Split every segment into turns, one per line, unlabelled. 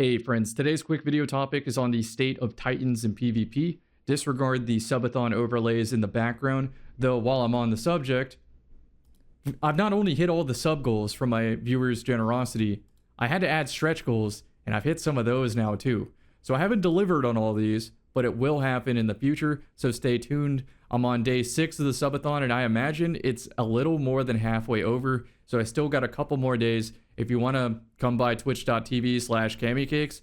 Hey friends, today's quick video topic is on the state of Titans in PvP. Disregard the subathon overlays in the background, though while I'm on the subject, I've not only hit all the sub goals from my viewers' generosity, I had to add stretch goals, and I've hit some of those now too. So I haven't delivered on all these, but it will happen in the future, so stay tuned. I'm on day 6 of the subathon, and I imagine it's a little more than halfway over, so I still got a couple more days. If you want to come by twitch.tv/camicakes,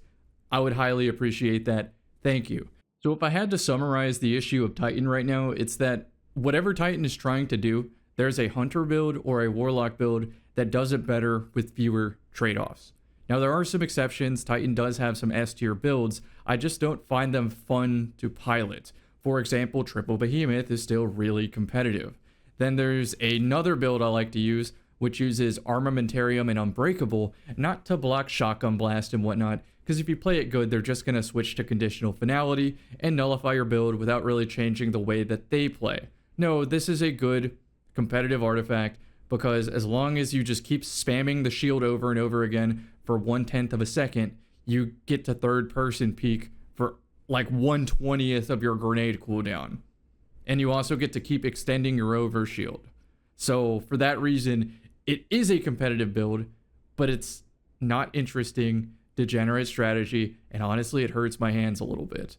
I would highly appreciate that. Thank you. So if I had to summarize the issue of Titan right now, it's that whatever Titan is trying to do, there's a Hunter build or a Warlock build that does it better with fewer trade-offs. Now there are some exceptions. Titan does have some S tier builds. I just don't find them fun to pilot. For example, Triple Behemoth is still really competitive. Then there's another build I like to use, which uses Armamentarium and Unbreakable, not to block Shotgun Blast and whatnot, because if you play it good, they're just going to switch to Conditional Finality and nullify your build without really changing the way that they play. No, this is a good competitive artifact, because as long as you just keep spamming the shield over and over again for 1/10 of a second, you get to third person peek for like 1/20th of your grenade cooldown. And you also get to keep extending your overshield. So for that reason, it is a competitive build, but it's not interesting, degenerate strategy, and honestly, it hurts my hands a little bit.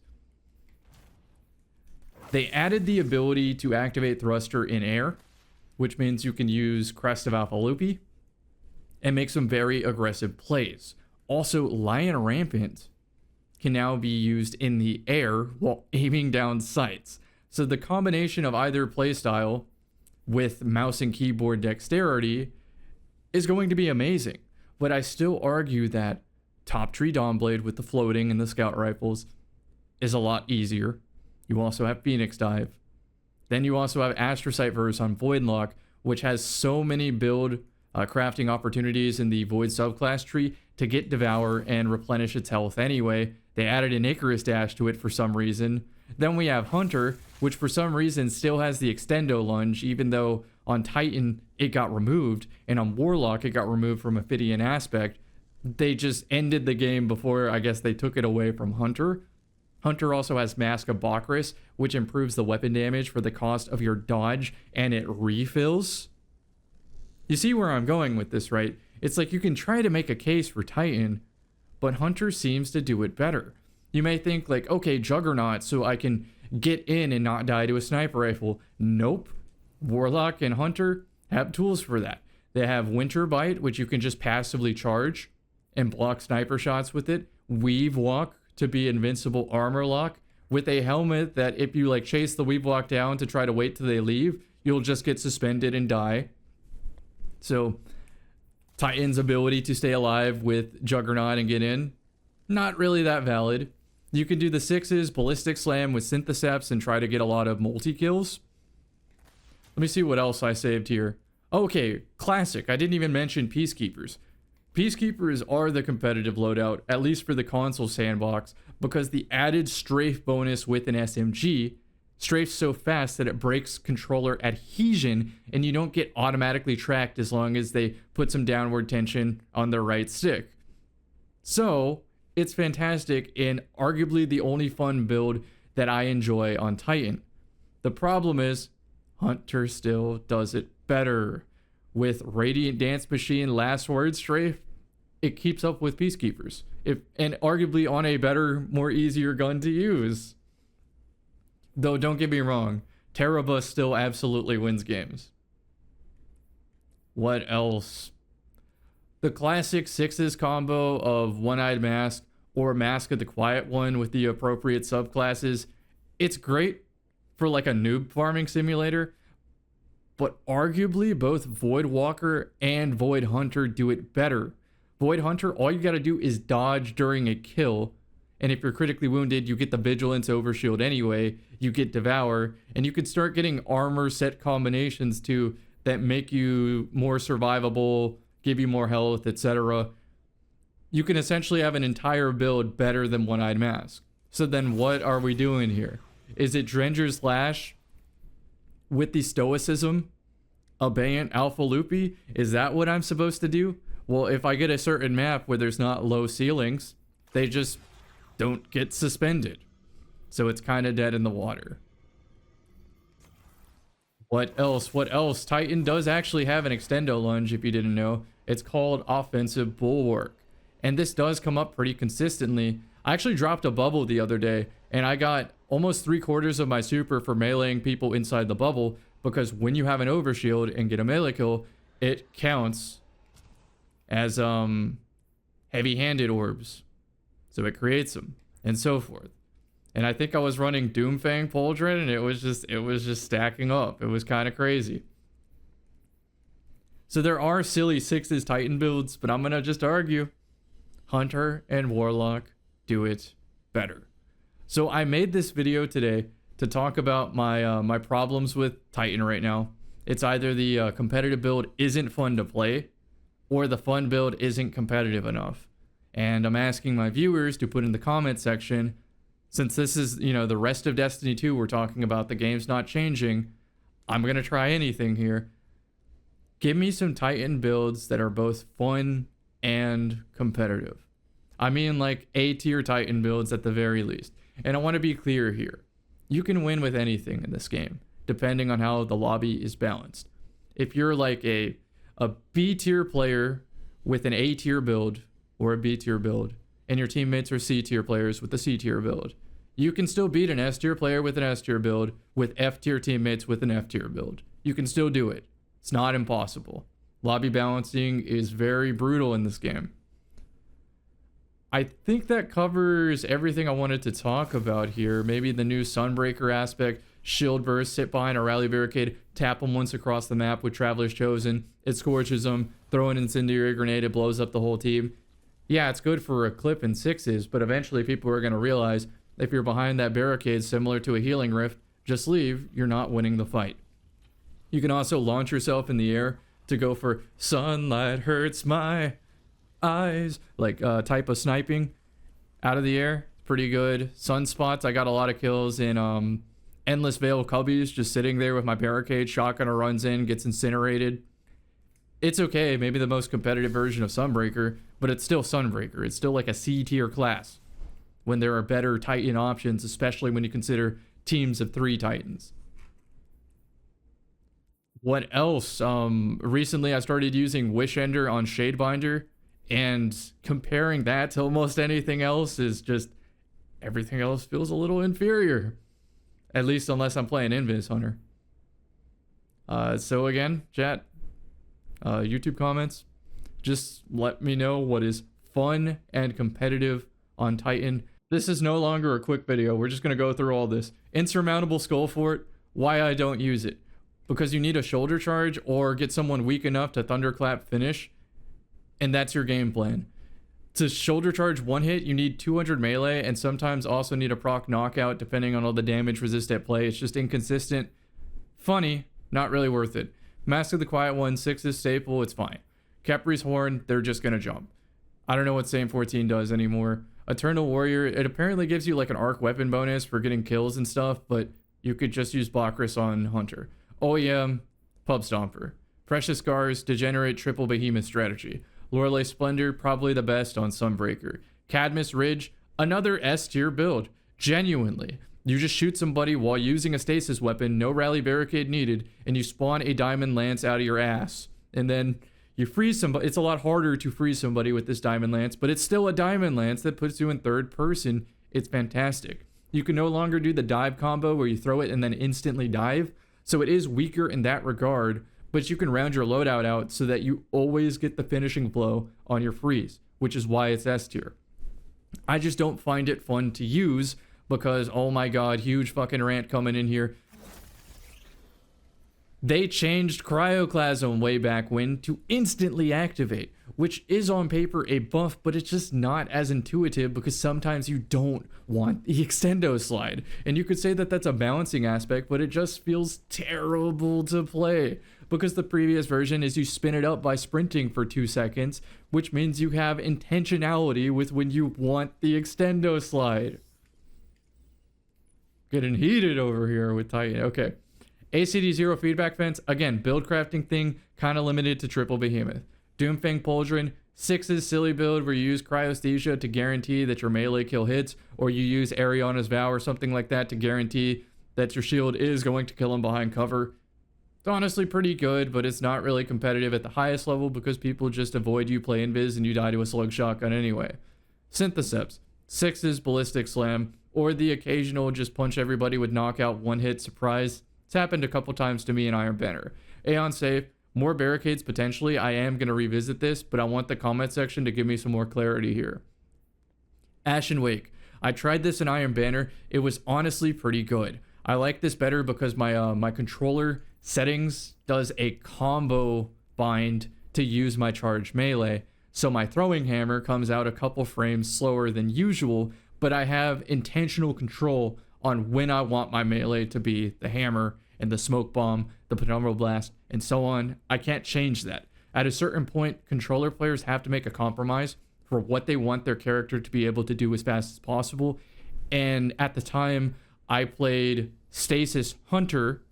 They added the ability to activate Thruster in air, which means you can use Crest of Alpha Lupi and make some very aggressive plays. Also, Lion Rampant can now be used in the air while aiming down sights. So the combination of either playstyle with mouse and keyboard dexterity is going to be amazing. But I still argue that Top Tree Dawnblade with the floating and the scout rifles is a lot easier. You also have Phoenix Dive. Then you also have Astrocyte Verse on Voidlock, which has so many build crafting opportunities in the Void subclass tree to get Devour and replenish its health anyway. They added an Icarus Dash to it for some reason. Then we have Hunter, which for some reason still has the Extendo Lunge, even though on Titan it got removed, and on Warlock it got removed from Ophidian Aspect. They just ended the game before I guess they took it away from Hunter. Hunter also has Mask of Bakris, which improves the weapon damage for the cost of your dodge, and it refills. You see where I'm going with this, right? It's like you can try to make a case for Titan, but Hunter seems to do it better. You may think like, okay, Juggernaut, so I can get in and not die to a sniper rifle. Nope. Warlock and Hunter have tools for that. They have Winter Bite, which you can just passively charge and block sniper shots with it. Weave Walk to be invincible armor lock with a helmet that if you like chase the Weave Walk down to try to wait till they leave, you'll just get suspended and die. So Titan's ability to stay alive with Juggernaut and get in, not really that valid. You can do the 6s, Ballistic Slam with Syntheseps and try to get a lot of multi-kills. Let me see what else I saved here. Okay, classic. I didn't even mention Peacekeepers. Peacekeepers are the competitive loadout, at least for the console sandbox, because the added strafe bonus with an SMG strafes so fast that it breaks controller adhesion and you don't get automatically tracked as long as they put some downward tension on their right stick. So it's fantastic and arguably the only fun build that I enjoy on Titan. The problem is Hunter still does it better. With Radiant Dance Machine Last Word Strafe, it keeps up with Peacekeepers. And arguably on a better, more easier gun to use. Though don't get me wrong, Terrabus still absolutely wins games. What else? The classic 6s combo of One-Eyed Mask or Mask of the Quiet One with the appropriate subclasses, it's great for like a noob farming simulator, but arguably both Void Walker and Void Hunter do it better. Void Hunter, all you gotta do is dodge during a kill, and if you're critically wounded, you get the Vigilance Overshield anyway, you get Devour, and you can start getting armor set combinations too that make you more survivable, give you more health, etc. You can essentially have an entire build better than One-Eyed Mask. So then what are we doing here? Is it Drenger's Lash with the Stoicism? Abeyant Alpha Lupi? Is that what I'm supposed to do? Well, if I get a certain map where there's not low ceilings, they just don't get suspended. So it's kind of dead in the water. What else? What else? Titan does actually have an extendo lunge, if you didn't know. It's called Offensive Bulwark. And this does come up pretty consistently. I actually dropped a bubble the other day, and I got almost 3/4 of my super for meleeing people inside the bubble, because when you have an overshield and get a melee kill, it counts as heavy-handed orbs. So it creates them, and so forth. And I think I was running Doomfang Pauldron, and it was just stacking up. It was kind of crazy. So there are silly 6s Titan builds, but I'm gonna just argue Hunter and Warlock do it better. So I made this video today to talk about my problems with Titan right now. It's either the competitive build isn't fun to play, or the fun build isn't competitive enough. And I'm asking my viewers to put in the comment section, since this is, the rest of Destiny 2, we're talking about the game's not changing. I'm going to try anything here. Give me some Titan builds that are both fun and competitive. I mean, like A-tier Titan builds at the very least. And I want to be clear here. You can win with anything in this game, depending on how the lobby is balanced. If you're like a B-tier player with an A-tier build, or a B-tier build, and your teammates are C-tier players with a C-tier build, you can still beat an S-tier player with an S-tier build with F-tier teammates with an F-tier build. You can still do it. It's not impossible. Lobby balancing is very brutal in this game. I think that covers everything I wanted to talk about here. Maybe the new Sunbreaker aspect, shield burst, sit behind a rally barricade, tap them once across the map with Traveler's Chosen, it scorches them, throw an incendiary grenade, it blows up the whole team. Yeah, it's good for a clip in 6s, but eventually people are going to realize if you're behind that barricade similar to a healing rift, just leave, you're not winning the fight. You can also launch yourself in the air to go for sunlight hurts my eyes, like type of sniping out of the air. Pretty good. Sunspots, I got a lot of kills in Endless Veil Cubbies, just sitting there with my barricade, shotgunner runs in, gets incinerated. It's okay, maybe the most competitive version of Sunbreaker, but it's still Sunbreaker. It's still like a C-tier class when there are better Titan options, especially when you consider teams of 3 Titans. What else? Recently I started using Wish Ender on Shadebinder, and comparing that to almost anything else is just, everything else feels a little inferior. At least unless I'm playing Invis Hunter. So again, chat, YouTube comments, just let me know what is fun and competitive on Titan. This is no longer a quick video. We're just going to go through all this. Insurmountable Skull Fort, why I don't use it. Because you need a shoulder charge or get someone weak enough to thunderclap finish, and that's your game plan. To shoulder charge one hit, you need 200 melee and sometimes also need a proc knockout depending on all the damage resist at play. It's just inconsistent. Funny, not really worth it. Mask of the Quiet One, 6 is staple, it's fine. Kepri's Horn, they're just gonna jump. I don't know what Same 14 does anymore. Eternal Warrior, it apparently gives you like an arc weapon bonus for getting kills and stuff, but you could just use Bakris on Hunter. OEM, Pub Stomper. Precious Scars, Degenerate Triple Behemoth strategy. Lorelei Splendor, probably the best on Sunbreaker. Cadmus Ridge, another S-tier build. Genuinely. You just shoot somebody while using a stasis weapon, no rally barricade needed, and you spawn a diamond lance out of your ass. And then you freeze somebody. It's a lot harder to freeze somebody with this diamond lance, but it's still a diamond lance that puts you in third person. It's fantastic. You can no longer do the dive combo where you throw it and then instantly dive, so it is weaker in that regard, but you can round your loadout out so that you always get the finishing blow on your freeze, which is why it's S tier. I just don't find it fun to use because, oh my god, huge fucking rant coming in here. They changed Cryoclasm way back when to instantly activate, which is on paper a buff, but it's just not as intuitive because sometimes you don't want the extendo slide. And you could say that that's a balancing aspect, but it just feels terrible to play because the previous version is you spin it up by sprinting for 2 seconds, which means you have intentionality with when you want the extendo slide. Getting heated over here with Titan. Okay. ACD Zero Feedback Fence, again, build crafting thing, kind of limited to Triple Behemoth. Doomfang Pauldron, 6's silly build where you use Cryosthesia to guarantee that your melee kill hits, or you use Ariana's Vow or something like that to guarantee that your shield is going to kill him behind cover. It's honestly pretty good, but it's not really competitive at the highest level because people just avoid you, play invis, and you die to a slug shotgun anyway. Syntheseps, 6's Ballistic Slam, or the occasional just punch everybody with knockout one-hit surprise. It's happened a couple times to me in Iron Banner. Aeon Safe, more barricades potentially. I am going to revisit this, but I want the comment section to give me some more clarity here. Ashen Wake. I tried this in Iron Banner. It was honestly pretty good. I like this better because my controller settings does a combo bind to use my charged melee. So my throwing hammer comes out a couple frames slower than usual, but I have intentional control on when I want my melee to be the hammer and the smoke bomb, the penumbral blast, and so on. I can't change that. At a certain point, controller players have to make a compromise for what they want their character to be able to do as fast as possible. And at the time, I played Stasis Hunter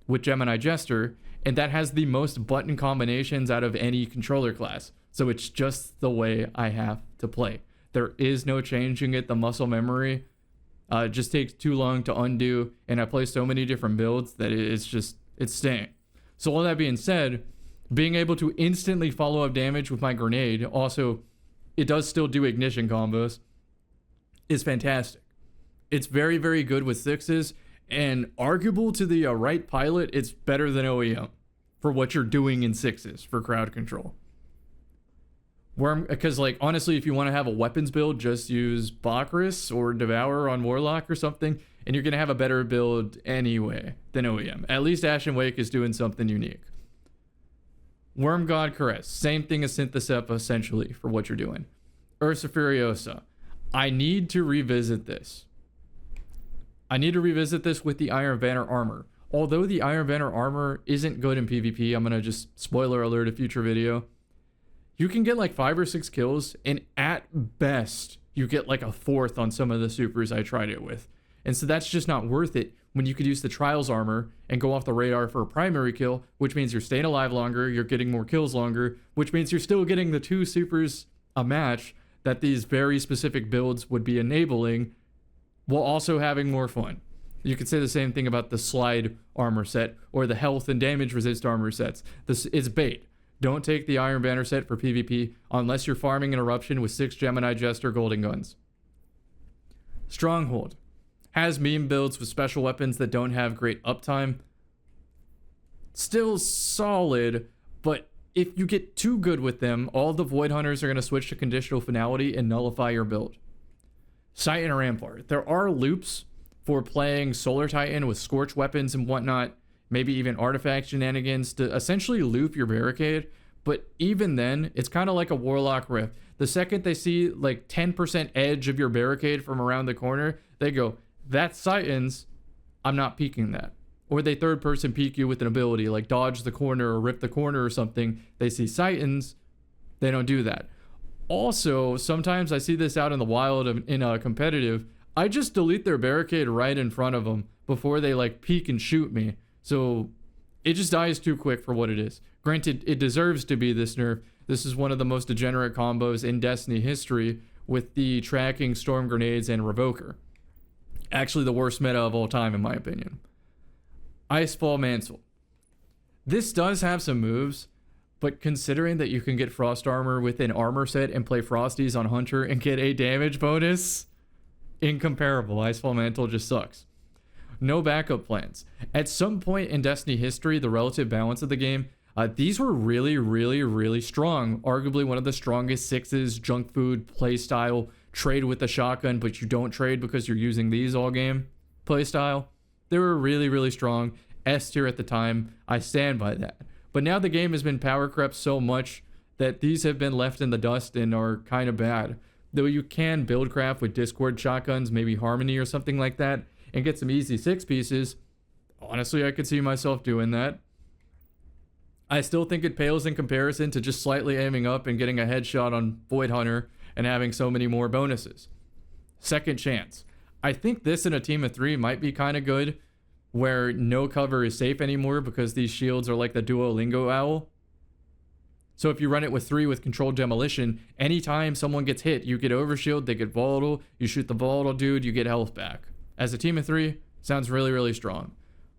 with Gemini Jester, and that has the most button combinations out of any controller class. So it's just the way I have to play. There is no changing it. The muscle memory just takes too long to undo, and I play so many different builds that it's staying. So all that being said, being able to instantly follow up damage with my grenade, also, it does still do ignition combos, is fantastic. It's very, very good with 6's, and arguable to the right pilot, it's better than OEM for what you're doing in 6's for crowd control. Because, like, honestly, if you want to have a weapons build, just use Bakris or Devour on Warlock or something, and you're going to have a better build anyway than OEM. At least Ashen Wake is doing something unique. Worm God Caress, same thing as Synthesep, essentially, for what you're doing. Ursa Furiosa. I need to revisit this. I need to revisit this with the Iron Banner armor. Although the Iron Banner armor isn't good in PvP, I'm going to just spoiler alert a future video. You can get like 5 or 6 kills, and at best, you get like a fourth on some of the supers I tried it with. And so that's just not worth it when you could use the Trials armor and go off the radar for a primary kill, which means you're staying alive longer, you're getting more kills longer, which means you're still getting the 2 supers a match that these very specific builds would be enabling, while also having more fun. You could say the same thing about the Slide armor set or the health and damage resist armor sets. This is bait. Don't take the Iron Banner set for PvP unless you're farming an eruption with 6 Gemini Jester golden guns. Stronghold has meme builds with special weapons that don't have great uptime. Still solid, but if you get too good with them, all the Void Hunters are going to switch to conditional finality and nullify your build. Titan Rampart. There are loops for playing Solar Titan with Scorch weapons and whatnot, maybe even artifact shenanigans to essentially loop your barricade. But even then, it's kind of like a Warlock Rift. The second they see like 10% edge of your barricade from around the corner, they go, that's Titans, I'm not peeking that. Or they third person peek you with an ability like dodge the corner or rip the corner or something. They see Titans, they don't do that. Also, sometimes I see this out in the wild in a competitive, I just delete their barricade right in front of them before they like peek and shoot me. So it just dies too quick for what it is. Granted, it deserves to be this nerf. This is one of the most degenerate combos in Destiny history with the tracking, storm grenades, and revoker. Actually the worst meta of all time in my opinion. Icefall Mantle. This does have some moves, but considering that you can get Frost Armor with an armor set and play Frosties on Hunter and get a damage bonus, incomparable. Icefall Mantle just sucks. No backup plans. At some point in Destiny history, the relative balance of the game, these were really, really, really strong. Arguably one of the strongest 6's junk food playstyle, trade with the shotgun, but you don't trade because you're using these all game playstyle. They were really, really strong. S tier at the time. I stand by that. But now the game has been power crept so much that these have been left in the dust and are kind of bad. Though you can build craft with Discord shotguns, maybe Harmony or something like that, and get some easy 6 pieces. Honestly, I could see myself doing that. I still think it pales in comparison to just slightly aiming up and getting a headshot on Void Hunter and having so many more bonuses. Second Chance. I think this in a team of 3 might be kind of good, where no cover is safe anymore because these shields are like the Duolingo owl. So if you run it with 3 with controlled demolition, anytime someone gets hit, you get overshield, they get volatile, you shoot the volatile dude, you get health back. As a team of 3, sounds really, really strong.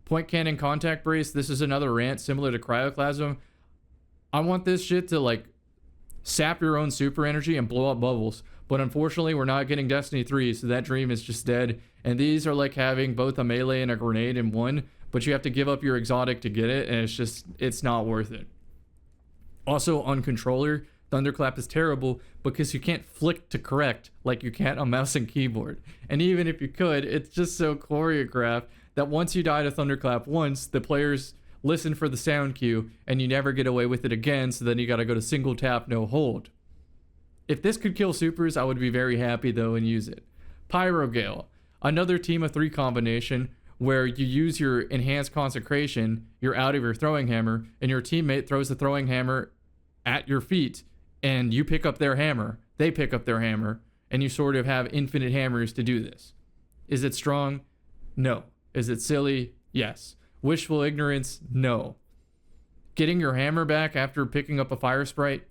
Point cannon contact brace, this is another rant similar to cryoclasm. I want this shit to like sap your own super energy and blow up bubbles. But unfortunately, we're not getting Destiny 3, so that dream is just dead. And these are like having both a melee and a grenade in one, but you have to give up your exotic to get it, and it's not worth it. Also, on controller, Thunderclap is terrible because you can't flick to correct like you can on mouse and keyboard. And even if you could, it's just so choreographed that once you die to Thunderclap once, the players listen for the sound cue and you never get away with it again, so then you gotta go to single tap, no hold. If this could kill supers, I would be very happy though and use it. Pyrogale, another team of 3 combination where you use your enhanced consecration, you're out of your throwing hammer, and your teammate throws the throwing hammer at your feet, and you pick up their hammer, they pick up their hammer, and you sort of have infinite hammers to do this. Is it strong? No. Is it silly? Yes. Wishful ignorance? No. Getting your hammer back after picking up a fire sprite?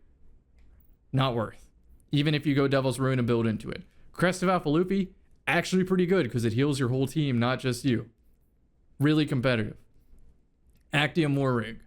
Not worth. Even if you go Devil's Ruin and build into it. Crest of Alphalupi? Actually pretty good because it heals your whole team, not just you. Really competitive. Actium War Rig.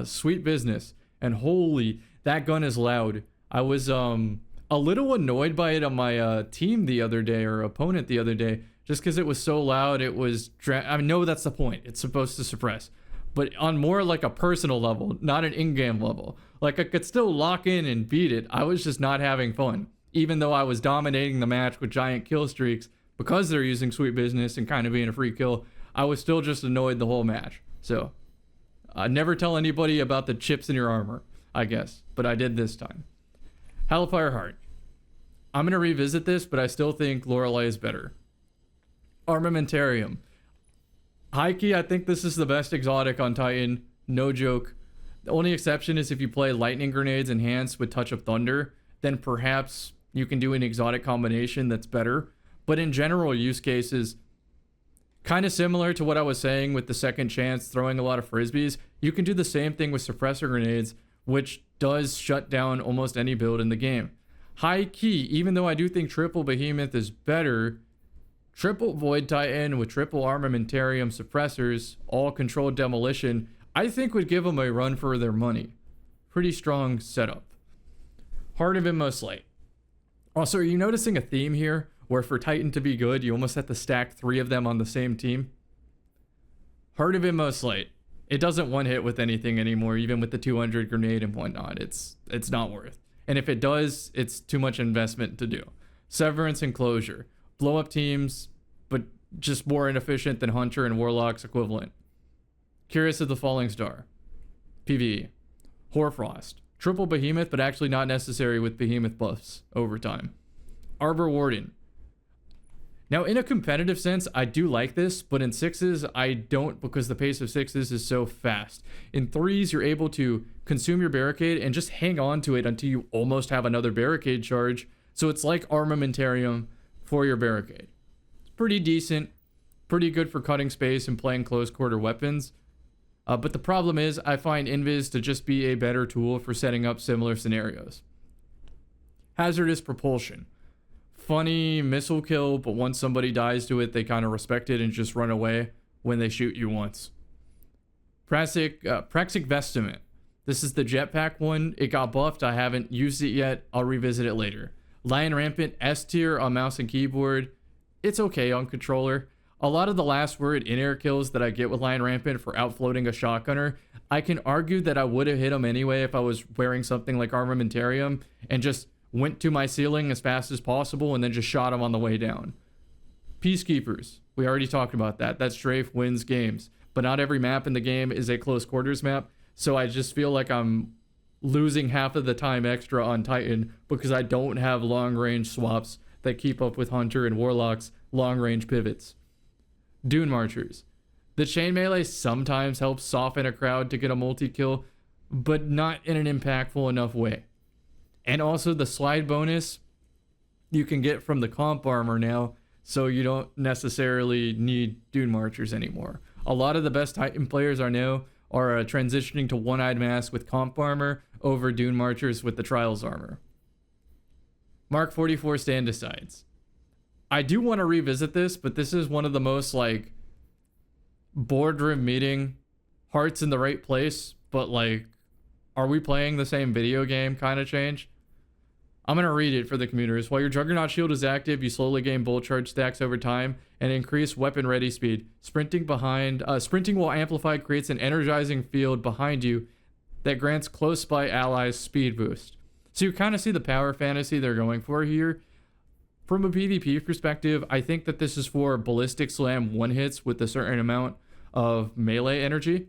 Sweet business. And holy, that gun is loud. I was a little annoyed by it on my team the other day, or opponent the other day, just because it was so loud. It was, I know that's the point. It's supposed to suppress. But on more like a personal level, not an in-game level. Like I could still lock in and beat it. I was just not having fun. Even though I was dominating the match with giant kill streaks, because they're using Sweet Business and kind of being a free kill, I was still just annoyed the whole match. So, never tell anybody about the chips in your armor, I guess. But I did this time. Hellfire Heart. I'm going to revisit this, but I still think Lorelei is better. Armamentarium. High-key, I think this is the best exotic on Titan. No joke. The only exception is if you play Lightning Grenades enhanced with Touch of Thunder, then perhaps you can do an exotic combination that's better. But in general use cases, kind of similar to what I was saying with the second chance, throwing a lot of frisbees, you can do the same thing with suppressor grenades, which does shut down almost any build in the game. High key, even though I do think triple Behemoth is better, triple Void Titan with triple Armamentarium suppressors, all controlled demolition, I think would give them a run for their money. Pretty strong setup. Heart of Inmost Light. Also, are you noticing a theme here? Where for Titan to be good, you almost have to stack 3 of them on the same team. Heart of Inmost Light. It doesn't one hit with anything anymore, even with the 200 grenade and whatnot. It's not worth. And if it does, it's too much investment to do. Severance and Closure. Blow up teams, but just more inefficient than Hunter and Warlock's equivalent. Curious of the Falling Star. PvE. Hoarfrost. Triple Behemoth, but actually not necessary with Behemoth buffs over time. Arbor Warden. Now, in a competitive sense, I do like this, but in 6s, I don't, because the pace of 6s is so fast. In 3s, you're able to consume your barricade and just hang on to it until you almost have another barricade charge. So it's like Armamentarium for your barricade. It's pretty decent, pretty good for cutting space and playing close quarter weapons. But the problem is, I find Invis to just be a better tool for setting up similar scenarios. Hazardous Propulsion. Funny missile kill, but once somebody dies to it, they kind of respect it and just run away when they shoot you once. Praxic Vestment. This is the jetpack one. It got buffed. I haven't used it yet. I'll revisit it later. Lion Rampant, S tier on mouse and keyboard. It's okay on controller. A lot of the last word in-air kills that I get with Lion Rampant for outfloating a shotgunner, I can argue that I would have hit him anyway if I was wearing something like Armamentarium and just went to my ceiling as fast as possible and then just shot him on the way down. Peacekeepers. We already talked about that. That strafe wins games. But not every map in the game is a close quarters map, so I just feel like I'm losing half of the time extra on Titan because I don't have long-range swaps that keep up with Hunter and Warlock's long-range pivots. Dune Marchers. The chain melee sometimes helps soften a crowd to get a multi-kill, but not in an impactful enough way. And also the slide bonus you can get from the comp armor now, so you don't necessarily need Dune Marchers anymore. A lot of the best Titan players I know are transitioning to one-eyed mask with comp armor over Dune Marchers with the Trials armor. Mark 44 Stand decides. I do want to revisit this, but this is one of the most like boardroom meeting, hearts in the right place, but like, are we playing the same video game kind of change? I'm going to read it for the commuters. While your Juggernaut shield is active, you slowly gain bolt charge stacks over time and increase weapon ready speed. Sprinting while amplified creates an energizing field behind you that grants close by allies speed boost. So you kind of see the power fantasy they're going for here. From a PvP perspective, I think that this is for ballistic slam one hits with a certain amount of melee energy.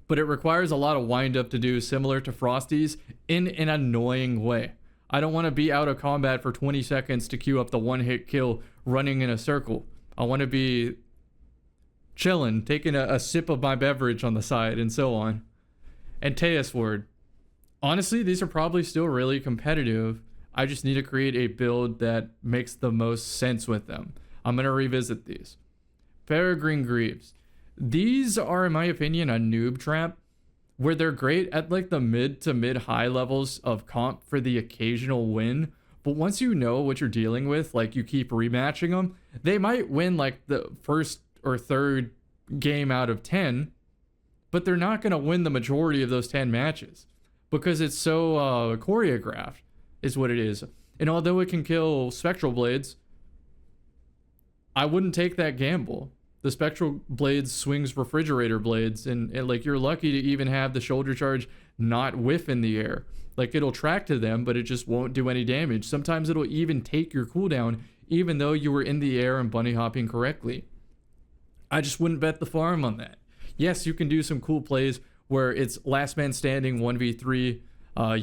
But it requires a lot of wind up to do, similar to Frosty's, in an annoying way. I don't want to be out of combat for 20 seconds to queue up the one hit kill running in a circle. I want to be chilling, taking a sip of my beverage on the side and so on. And Teus Word. Honestly, these are probably still really competitive. I just need to create a build that makes the most sense with them. I'm going to revisit these. Peregrine Greaves. These are, in my opinion, a noob trap where they're great at like the mid to mid high levels of comp for the occasional win. But once you know what you're dealing with, like you keep rematching them, they might win like the first or third game out of 10, but they're not going to win the majority of those 10 matches because it's so choreographed is what it is. And although it can kill Spectral Blades, I wouldn't take that gamble. The Spectral Blades swings Refrigerator Blades, and like you're lucky to even have the shoulder charge not whiff in the air. Like it'll track to them, but it just won't do any damage. Sometimes it'll even take your cooldown, even though you were in the air and bunny hopping correctly. I just wouldn't bet the farm on that. Yes, you can do some cool plays where it's last man standing 1v3.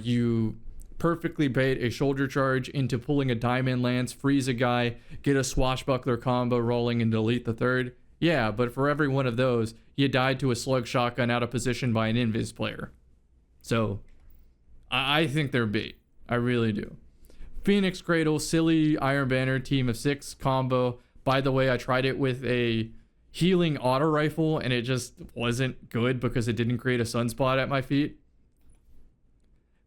You perfectly bait a shoulder charge into pulling a diamond lance, freeze a guy, get a swashbuckler combo rolling and delete the third. Yeah, but for every one of those, you died to a slug shotgun out of position by an invis player. So, I think they're bait. I really do. Phoenix Cradle, silly Iron Banner, team of 6 combo. By the way, I tried it with a healing auto rifle and it just wasn't good because it didn't create a sunspot at my feet.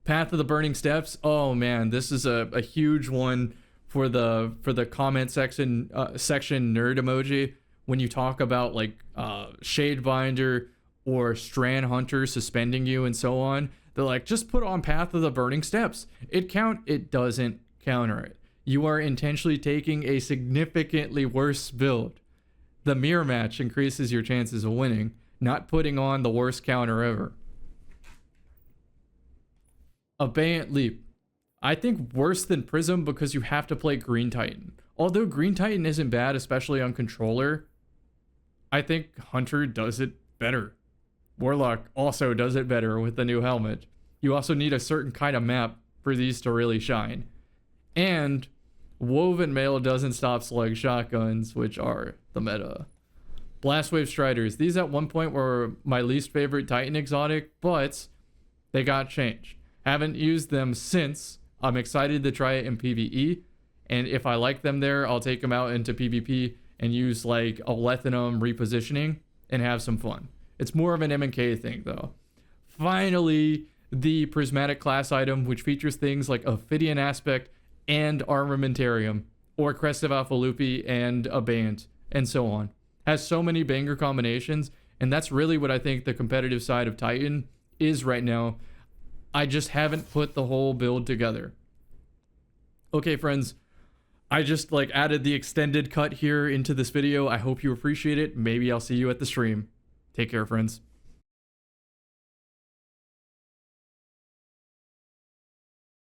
Path of the Burning Steps. Oh man, this is a huge one for the comment section nerd emoji. When you talk about like Shadebinder or Strand Hunter suspending you and so on, they're like, just put on Path of the Burning Steps. It doesn't counter it. You are intentionally taking a significantly worse build. The mirror match increases your chances of winning, not putting on the worst counter ever. Abeyant Leap. I think worse than Prism because you have to play Green Titan. Although Green Titan isn't bad, especially on controller, I think Hunter does it better. Warlock also does it better with the new helmet. You also need a certain kind of map for these to really shine. And Woven Mail doesn't stop slug shotguns, which are the meta. Blastwave Striders. These at one point were my least favorite Titan exotic, but they got changed. Haven't used them since. I'm excited to try it in PvE, and if I like them there, I'll take them out into PvP and use like a Lethanum repositioning and have some fun. It's more of an M&K thing though. Finally, the Prismatic class item, which features things like Ophidian Aspect and Armamentarium, or Crest of Alpha Lupi and Abeyant, and so on. Has so many banger combinations, and that's really what I think the competitive side of Titan is right now. I just haven't put the whole build together. Okay, friends, I just like added the extended cut here into this video. I hope you appreciate it. Maybe I'll see you at the stream. Take care, friends.